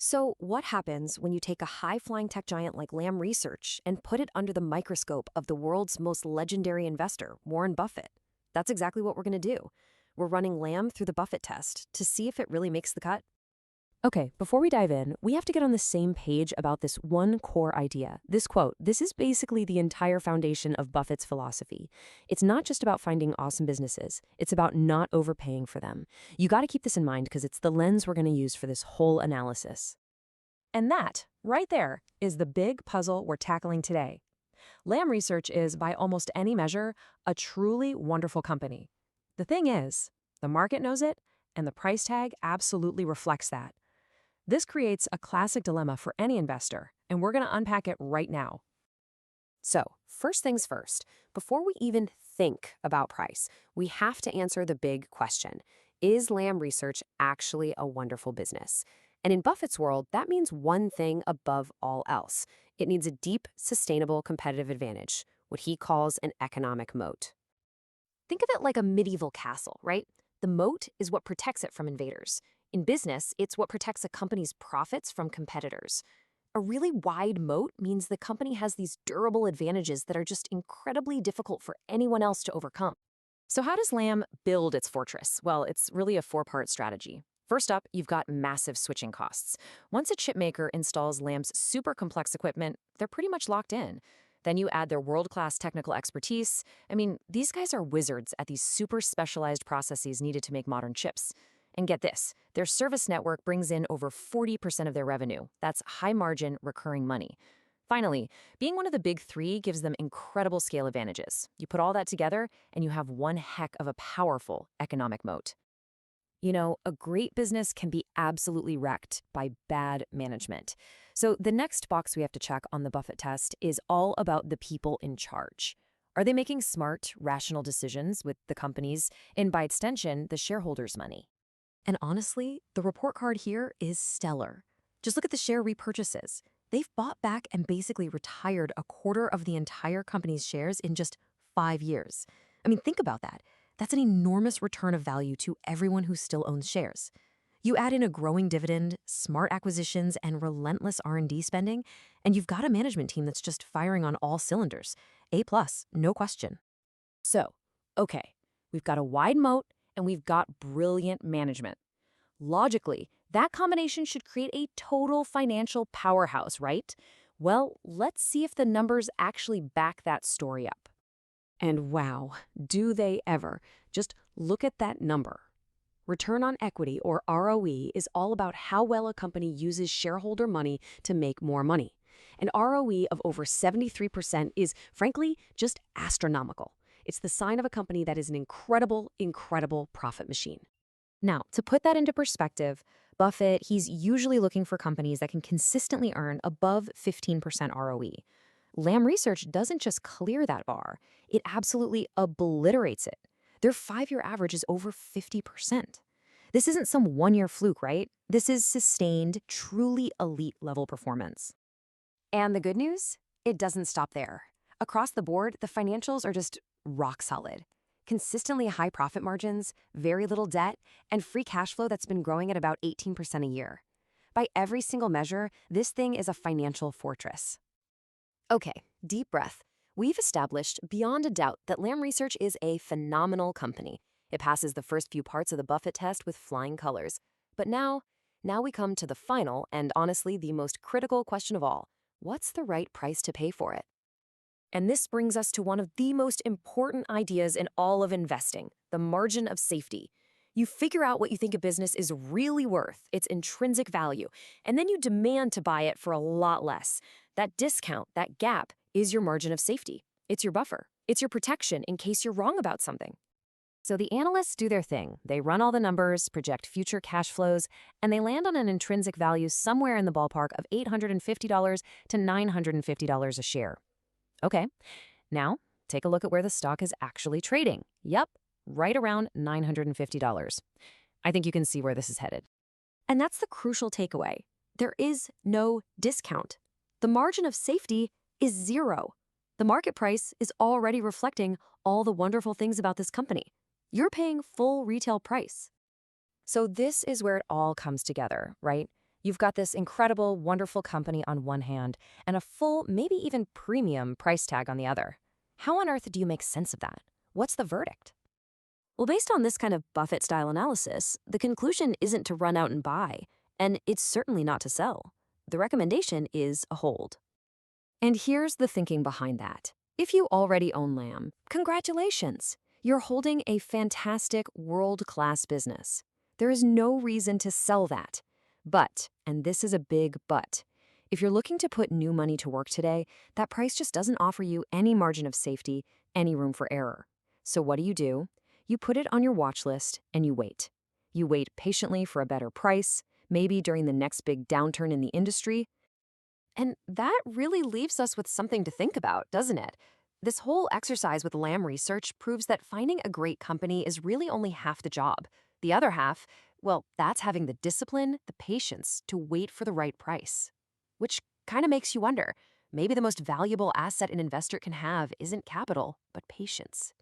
So, what happens when you take a high flying tech giant like Lam Research and put it under the microscope of the world's most legendary investor, Warren Buffett? That's exactly what we're going to do. We're running Lam through the Buffett test to see if it really makes the cut. Okay, before we dive in, we have to get on the same page about this one core idea. This quote, this is basically the entire foundation of Buffett's philosophy. It's not just about finding awesome businesses, it's about not overpaying for them. You got to keep this in mind because it's the lens we're going to use for this whole analysis. And that, right there, is the big puzzle we're tackling today. Lam Research is, by almost any measure, a truly wonderful company. The thing is, the market knows it, and the price tag absolutely reflects that. This creates a classic dilemma for any investor, and we're going to unpack it right now. So, first things first, before we even think about price, we have to answer the big question. Is Lam Research actually a wonderful business? And in Buffett's world, that means one thing above all else. It needs a deep, sustainable competitive advantage, what he calls an economic moat. Think of it like a medieval castle, right? The moat is what protects it from invaders. In business, it's what protects a company's profits from competitors. A really wide moat means the company has these durable advantages that are just incredibly difficult for anyone else to overcome. So how does Lam build its fortress? Well, it's really a four-part strategy. First up, you've got massive switching costs. Once a chip maker installs Lam's super complex equipment, they're pretty much locked in. Then you add their world-class technical expertise. I mean, these guys are wizards at these super specialized processes needed to make modern chips. And get this, their service network brings in over 40% of their revenue. That's high-margin, recurring money. Finally, being one of the big three gives them incredible scale advantages. You put all that together, and you have one heck of a powerful economic moat. You know, a great business can be absolutely wrecked by bad management. So the next box we have to check on the Buffett test is all about the people in charge. Are they making smart, rational decisions with the company's, and by extension, the shareholders' money? And honestly, the report card here is stellar. Just look at the share repurchases. They've bought back and basically retired a quarter of the entire company's shares in just 5 years. I mean, think about that. That's an enormous return of value to everyone who still owns shares. You add in a growing dividend, smart acquisitions, and relentless R&D spending, and you've got a management team that's just firing on all cylinders. A+, no question. So, okay, we've got a wide moat, and we've got brilliant management. Logically, that combination should create a total financial powerhouse, right? Well, let's see if the numbers actually back that story up. And wow, do they ever. Just look at that number. Return on equity, or ROE, is all about how well a company uses shareholder money to make more money. An ROE of over 73% is, frankly, just astronomical. It's the sign of a company that is an incredible, incredible profit machine. Now, to put that into perspective, Buffett, he's usually looking for companies that can consistently earn above 15% ROE. Lam Research doesn't just clear that bar, it absolutely obliterates it. Their 5-year average is over 50%. This isn't some one-year fluke, right? This is sustained, truly elite level performance. And the good news? It doesn't stop there. Across the board, the financials are just rock solid. Consistently high profit margins, very little debt, and free cash flow that's been growing at about 18% a year. By every single measure, this thing is a financial fortress. Okay, deep breath. We've established beyond a doubt that Lam Research is a phenomenal company. It passes the first few parts of the Buffett test with flying colors. But now we come to the final and honestly the most critical question of all. What's the right price to pay for it? And this brings us to one of the most important ideas in all of investing, the margin of safety. You figure out what you think a business is really worth, its intrinsic value, and then you demand to buy it for a lot less. That discount, that gap, is your margin of safety. It's your buffer. It's your protection in case you're wrong about something. So the analysts do their thing. They run all the numbers, project future cash flows, and they land on an intrinsic value somewhere in the ballpark of $850 to $950 a share. Okay, now take a look at where the stock is actually trading. Yep, right around $950. I think you can see where this is headed. And that's the crucial takeaway. There is no discount. The margin of safety is zero. The market price is already reflecting all the wonderful things about this company. You're paying full retail price. So this is where it all comes together, right? You've got this incredible, wonderful company on one hand and a full, maybe even premium price tag on the other. How on earth do you make sense of that? What's the verdict? Well, based on this kind of Buffett style analysis, the conclusion isn't to run out and buy, and it's certainly not to sell. The recommendation is a hold. And here's the thinking behind that. If you already own Lamb, congratulations! You're holding a fantastic world class business. There is no reason to sell that. But, and this is a big but, if you're looking to put new money to work today, that price just doesn't offer you any margin of safety, any room for error. So what do? You put it on your watch list and you wait. You wait patiently for a better price, maybe during the next big downturn in the industry. And that really leaves us with something to think about, doesn't it? This whole exercise with Lamb Research proves that finding a great company is really only half the job. The other half, well, that's having the discipline, the patience to wait for the right price. Which kind of makes you wonder, maybe the most valuable asset an investor can have isn't capital, but patience.